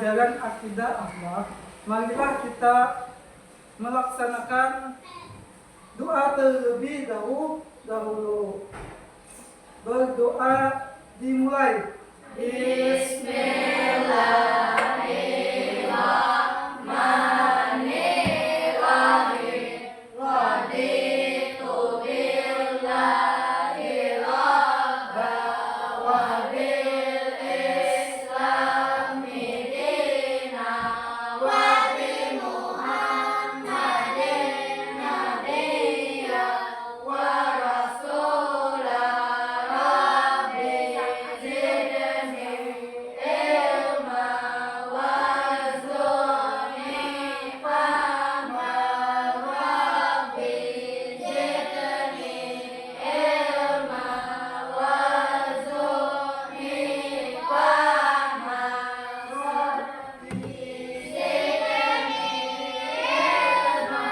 pelajaran akidah akhlak, marilah kita melaksanakan doa terlebih dahulu. Berdoa dimulai. Bismillahirrahmanirrahim. Raditu billahi rabba wa bil islami dina wa bi Muhammadin nabiyya wa rasula rabbi zidni ilma warzuqni fahma rabbi zidni ilma warzuqni fahma rabbi zidni ilma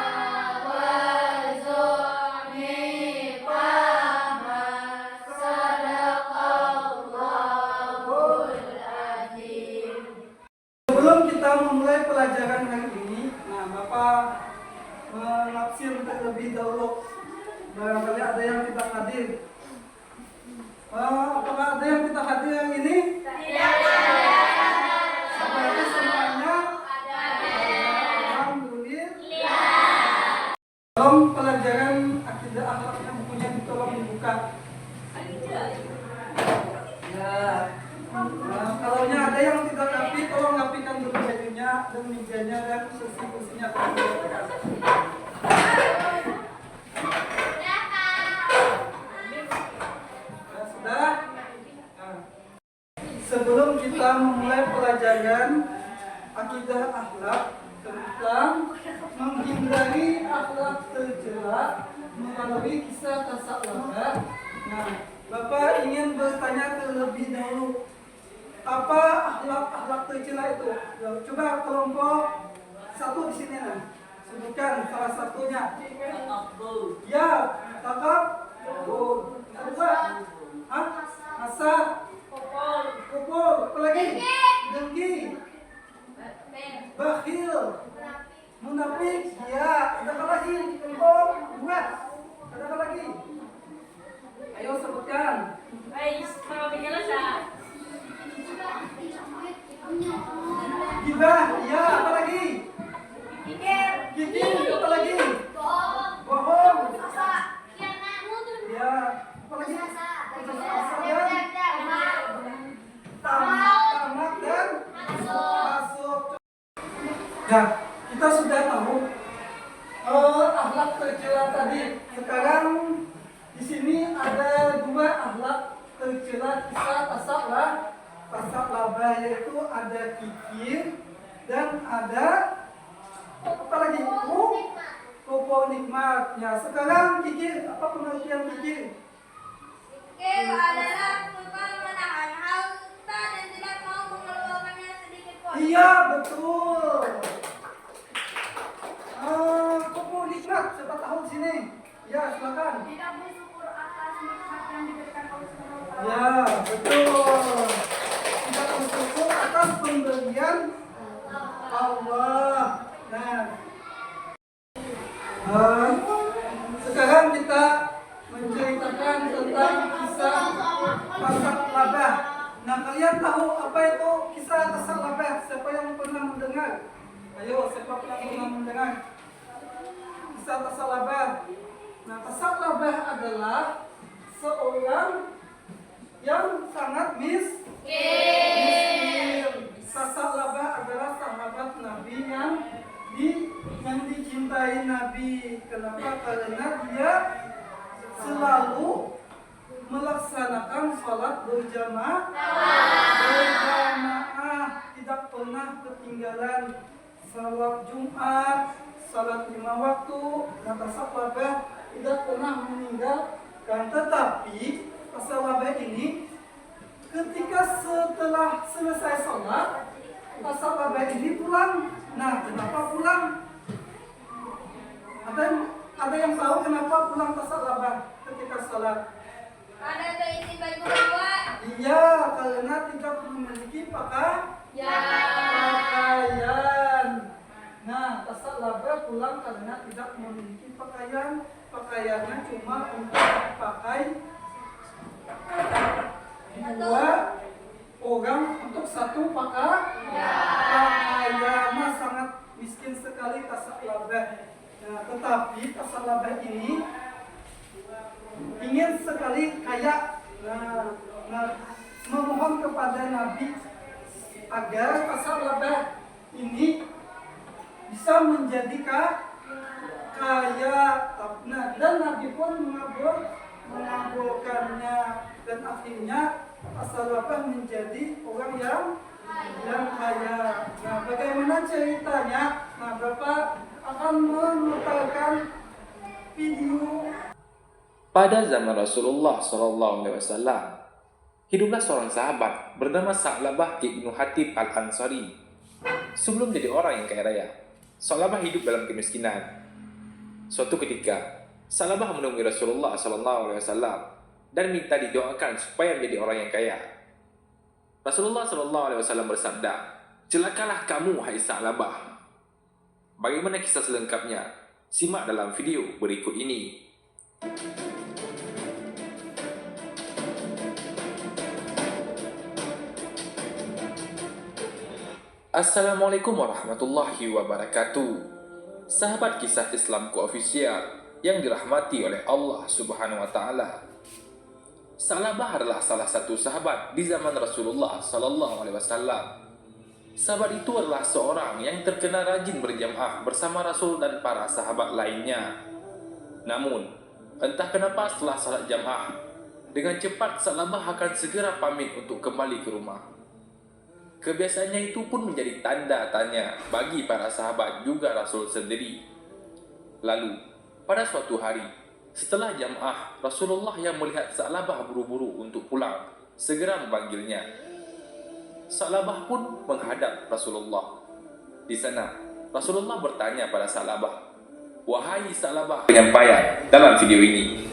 warzuqni fahma. Sadaqallahul azim. Sebelum kita memulai pelajaran hari ini, Bapak menafsir terlebih dahulu. Barangkali ada yang tidak hadir. Apakah ada yang tidak hadir yang ini? Semuanya semuanya? Alhamdulillah. Tolong pelajaran akidah akhlaknya bukunya tolong dibuka. Ya. Kalau ada yang tidak rapi, tolong rapikan dulu bajunya dan mejanya dan kursi-kursinya. Ya, sudah. Nah, sebelum kita memulai pelajaran akidah akhlak tentang menghindari akhlak tercela melalui kisah tasawuf. Nah, Bapak ingin bertanya terlebih dahulu, apa akhlak tercela itu? Ya, coba kelompok satu di sini sebutkan salah satunya. Ya, takabur. Kedua, hasad. Kupur. Apa lagi? Dengki. Bakhil. Munafik. Ya, ada apa lagi? Kelompok dua. Ada apa lagi? Ayo sebutkan. Gibah, ya, apa lagi? Kikir, apa lagi? Bohong. Ya, apa lagi? Tamak dan masuk. Nah, kita sudah tahu akhlak tercela tadi. Sekarang di sini ada dua akhlak tercela kisah tasawuf, yaitu ada kikir dan ada apa lagi? Kupo nikmat. Ya, sekarang kikir, apa pengertian kikir? Kikir adalah tukang menahan harta dan tidak mau mengeluarkannya sedikit pun. Iya, betul. Kupo nikmat, siapa tahu di sini? Ya, silakan. Tidak bersyukur atas nikmat yang diberikan Allah SWT. Ya, betul. Tidak bersyukur atas pemberian Allah. Nah, sekarang kita menceritakan tentang kisah Tasak Labah. Nah, kalian tahu apa itu kisah Tasak Labah? Siapa yang pernah mendengar? Ayo, siapa yang pernah mendengar kisah Tasak Labah? Nah, Tasak Labah adalah seorang yang sangat miskin. Tasak Labah adalah sahabat Nabi yang dicintai Nabi. Kenapa? Karena dia selalu melaksanakan sholat berjamaah, tidak pernah ketinggalan sholat Jumat, sholat 5 waktu. Nah, Tasak Labah tidak pernah meninggalkan. Tetapi Tasak Labah ini ketika setelah selesai sholat, Tasak Labah ini pulang. Nah, kenapa pulang? Ada yang tahu kenapa pulang Tasak Labah ketika sholat? Ada keisi baju bawa. Iya, karena tidak memiliki pakaian. Nah, tasalaba pulang karena tidak memiliki pakaian. Pakaiannya cuma untuk dipakai dua orang untuk satu pakaiannya, sangat miskin sekali tasalaba. Nah, tetapi tasalaba ini ingin sekali kaya. Nah, memohon kepada Nabi agar tasalaba ini bisa menjadi kaya. Nah, dan Nabi pun mengabulkannya, dan akhirnya tasalaba menjadi orang yang kaya. Nah, bagaimana ceritanya? Nah, Bapak akan memutarkan video. Pada zaman Rasulullah SAW, hiduplah seorang sahabat bernama Sa'labah ibnu Hatib al-Ansari. Sebelum jadi orang yang kaya raya, Sa'labah hidup dalam kemiskinan. Suatu ketika, Sa'labah menemui Rasulullah SAW dan minta didoakan supaya menjadi orang yang kaya. Rasulullah SAW bersabda, "Celakalah kamu, hai Sa'labah." Bagaimana kisah selengkapnya? Simak dalam video berikut ini. Assalamualaikum warahmatullahi wabarakatuh. Sahabat kisah Islamku official yang dirahmati oleh Allah Subhanahu wa taala. Sa'labah adalah salah satu sahabat di zaman Rasulullah sallallahu alaihi wasallam. Sahabat itu adalah seorang yang terkenal rajin berjamaah bersama Rasul dan para sahabat lainnya. Namun, entah kenapa setelah salat jamaah, dengan cepat Sa'labah akan segera pamit untuk kembali ke rumah. Kebiasaannya itu pun menjadi tanda tanya bagi para sahabat juga Rasul sendiri. Lalu, pada suatu hari, setelah jamaah, Rasulullah yang melihat Sa'labah buru-buru untuk pulang, segera memanggilnya. Sa'labah pun menghadap Rasulullah. Di sana, Rasulullah bertanya pada Sa'labah, "Wahai Sa'labah," penyampaian dalam video ini.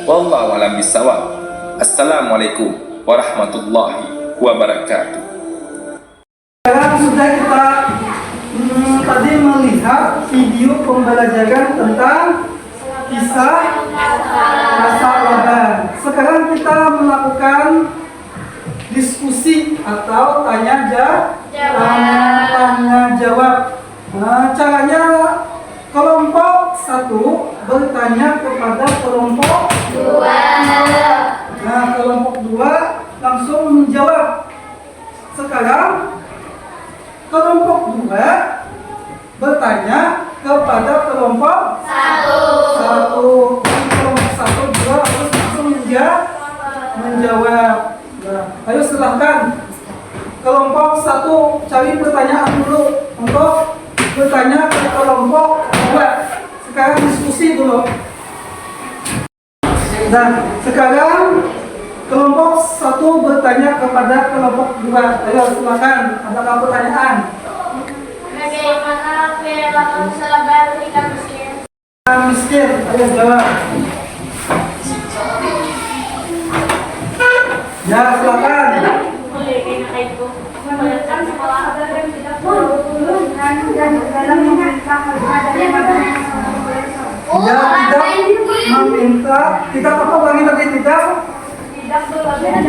Wallahu a'lam bishawab. Assalamualaikum warahmatullahi wabarakatuh. Sekarang sudah kita tadi melihat video pembelajaran tentang kisah Sa'labah. Sekarang kita melakukan diskusi atau tanya jawab. Caranya kelompok 1 bertanya kepada kelompok 2. Nah, kelompok 2 langsung menjawab. Sekarang kelompok 2 bertanya kepada kelompok 1. Kelompok 1 juga harus langsung menjawab. Nah, ayo silahkan kelompok 1 cari pertanyaan dulu untuk bertanya ke kelompok 2. Sekarang diskusi dulu. Nah, sekarang kelompok 1 bertanya kepada kelompok 2. Ayo silakan, adakah pertanyaan? Bagaimana perilaku Sa'labah ketika miskin? Miskin, ayo jawab. Ya, silakan. Ya, tidak meminta. Tidak apa lagi tadi tidak?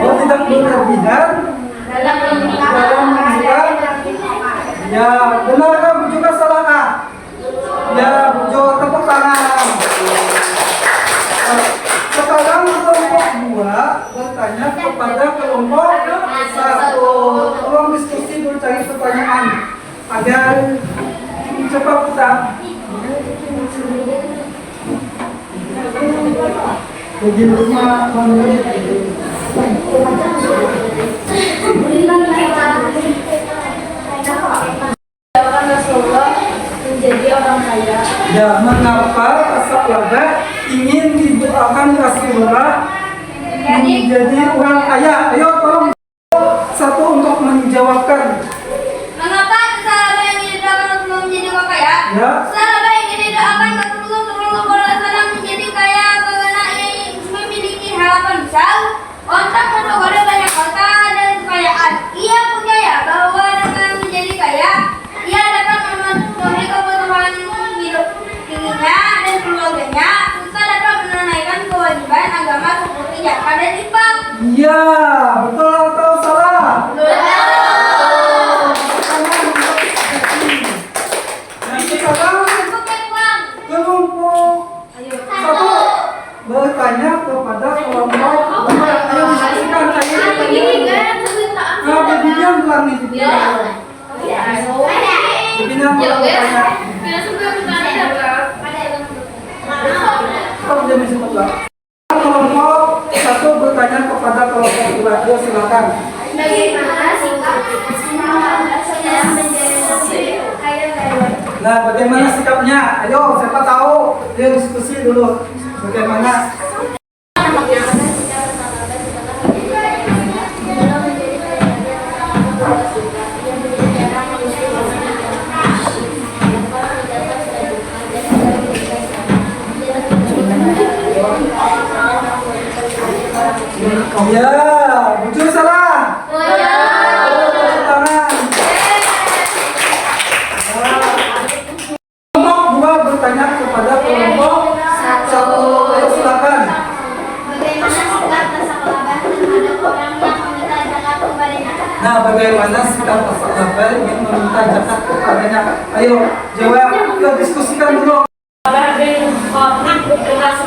Oh, tidak berlebihan dalam meminta. Ya, benar kan juga salah. Ya, bujo tepuk tangan. Sekarang kelompok 2 bertanya kepada kelompok 1. Tolong diskusi dulu, cari pertanyaan agar cepat kita. Bagi rumah Rasulullah menjadi orang kaya. Ya, mengapa Sa'labah ingin didoakan Rasulullah menjadi orang kaya? Ayo tolong 1 untuk menjawabkan. Mengapa Sa'labah ingin didoakan Rasulullah menjadi orang kaya? Ya. Sa'labah ingin didoakan Rasulullah Shallallahu Alaihi Wasallam menjadi kaya karena ia memiliki harapan besar untuk memperoleh banyak harta dan kekayaan. Ia percaya bahwa dengan menjadi kaya, ia dapat memenuhi Iya, betul atau salah? Yang sekarang kelompok satu bertanya kepada kelompok dua. Ayo diskusikan saya. Nah, bibinya bilang nih. Bibinya bilang bertanya. Stop dia mesti tepat. Kelompok satu bertanya kepada kelompok dua. Ayo silakan. Nah, bagaimana sikapnya? Ayo, siapa tahu? Dia diskusi dulu. Bagaimana? Ya, jujur salah. Tepuk tangan. Kelompok dua bertanya kepada kelompok satu. Ayo silakan. Nah, bagaimana sikap sahabat yang meminta zakat kepadanya? Ayo jawab. Yuk diskusikan dulu.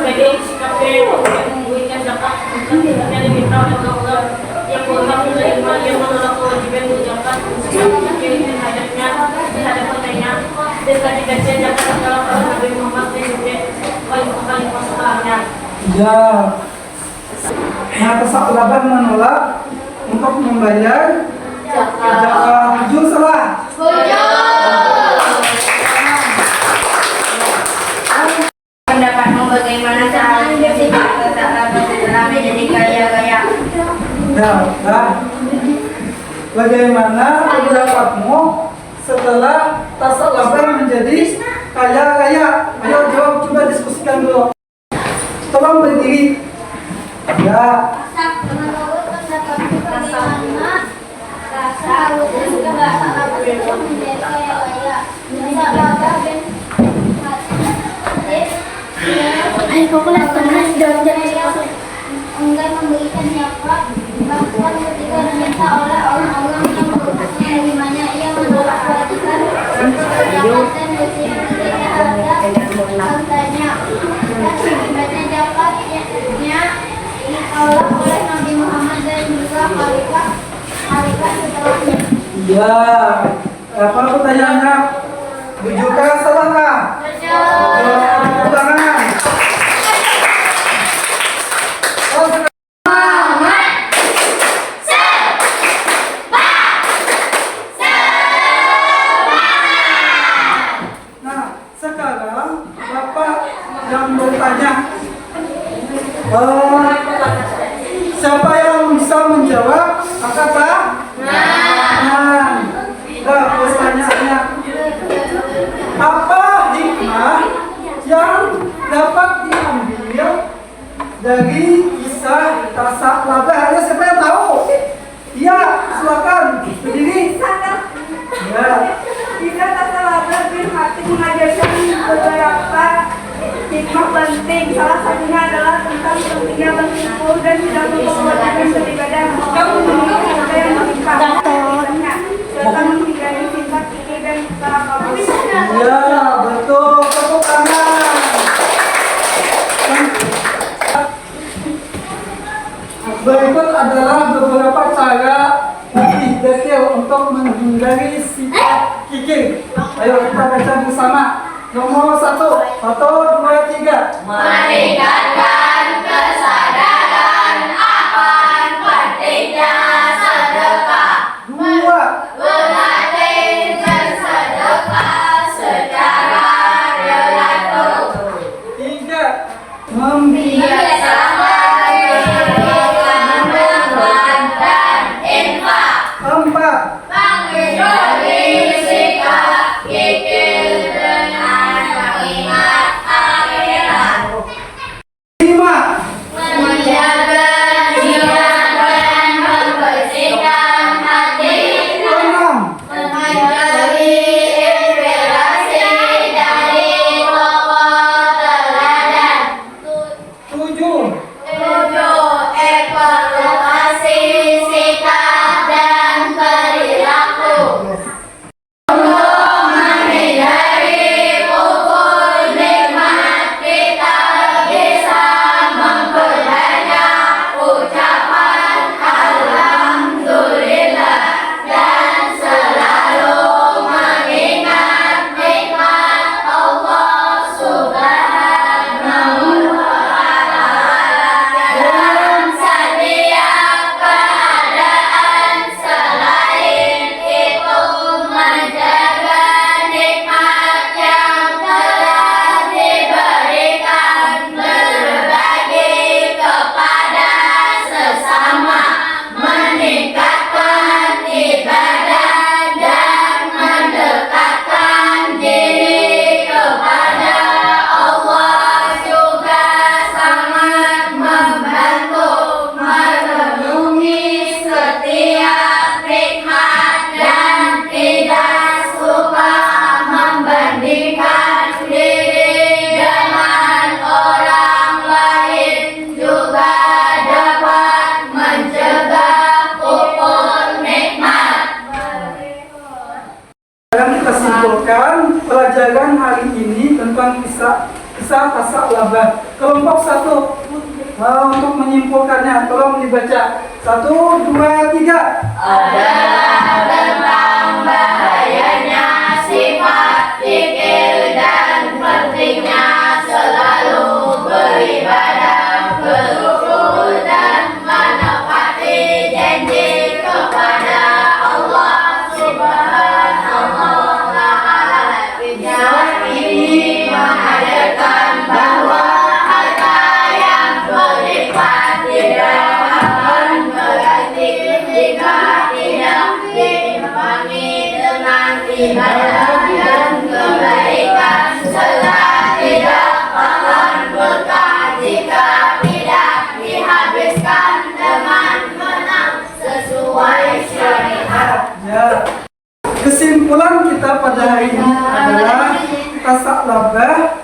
Sebagai sikap yang memberikan zakat yang diminta oleh Allah yang berhak menerima yang menolak kewajiban berzakat yang hajatnya terhadap partainya dan kaji-kajian zakat adalah para Nabi Muhammad dan juga kali masalahnya. Ya. Nah, kesaklaban menolak untuk membayar zakat. Jujur salah. Pendapatmu bagaimana cara bersikap setelah menjadi kaya-kaya? Ya, nah. Bagaimana pendapatmu setelah tasaklaban menjadi kaya-kaya? Ayo jawab, coba diskusikan dulu. Tolong berdiri. Ya. Enggak memberikan zakat, bahkan ketika diminta oleh orang-orang yang menerimanya, ia menolak kewajiban zakat dan bersiap terhadap hartanya. Dan akibatnya zakatnya ditolak oleh Nabi Muhammad dan juga khalifah setelahnya. Ya. Apa pertanyaannya? Jujurkah salahkah? Tepuk tangan. Nah, sekarang Bapak yang bertanya, siapa yang bisa menjawab? Apa? Nah, pertanyaannya, apa hikmah yang dapat diambil dari kisah tasaklabah? Ayo, siapa yang tahu? Iya, silakan berdiri. Ya. Kisah tasaklabah bin Hatib mengajarkan beberapa hikmah penting. Salah satunya adalah tentang pentingnya bersyukur dan tidak memperkewajiban beribadah serta memiliki harta yang berlimpah serta menghindari sifat iri dan kesalahpahaman. Ya, betul. Tepuk tangan. Berikut adalah beberapa cara lebih detail untuk menghindari sifat kikir. Ayo kita baca bersama. Nomor 1, 1, 2, 3. Meningkatkan kesadaran akan pentingnya sedekah. 2, Berlatih bersedekah secara teratur. 3, Biasakan memberikan nafkah dan infak. 4, Menghindari sikap kikir dengan mengingat akhirat. 5, tentang kisah Tasalabah. Kelompok 1 untuk menyimpulkannya, tolong dibaca. 1, 2, 3. Adalah tentang bahayanya sifat fikir dan pentingnya selalu beribadah, bersyukur dan menepati janji kepada Allah Subhanahu wa Ta'ala. Kisah ini mengajarkan bahwa harta yang berlipat tidak akan berarti jika tidak diimbangi dengan ibadah dan kebaikan, serta tidak akan berkah jika tidak dihabiskan dengan benar sesuai syariat. Ya. Kesimpulan kita pada hari ini adalah Tasalabah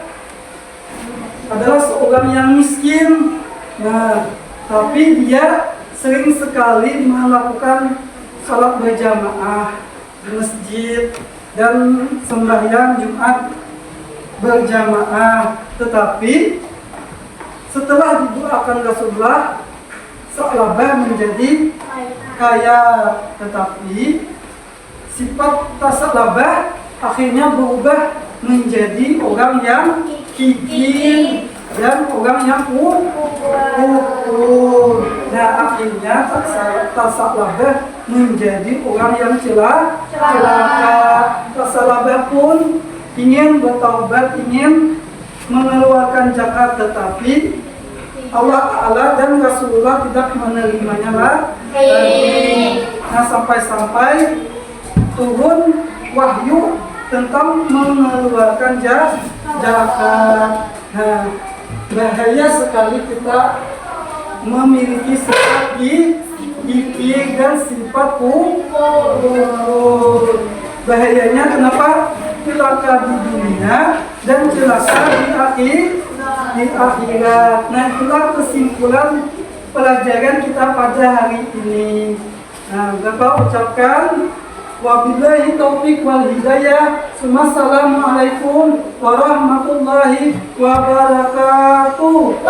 adalah seorang yang miskin. Nah, tapi dia sering sekali melakukan salat berjamaah di masjid dan sembahyang Jumat berjamaah. Tetapi setelah didoakan Rasulullah, Tasalabah menjadi kaya. Tetapi sifat Tasalabah akhirnya berubah menjadi orang yang kikir dan orang yang kufur. Nah, akhirnya Tasalabah menjadi orang yang celaka. Tasalabah pun ingin bertaubat, ingin mengeluarkan zakat, tetapi Allah Ta'ala dan Rasulullah tidak menerimanya lagi. Nah, sampai-sampai turun wahyu tentang mengeluarkan zakat. Nah, bahaya sekali kita memiliki sifat kikir dan sifat kufur. Bahayanya kenapa? Celaka di dunia dan celaka di akhirat. Nah, itulah kesimpulan pelajaran kita pada hari ini. Nah, Bapak ucapkan wabillahi taufiq wal hidayah. Assalamualaikum warahmatullahi wabarakatuh.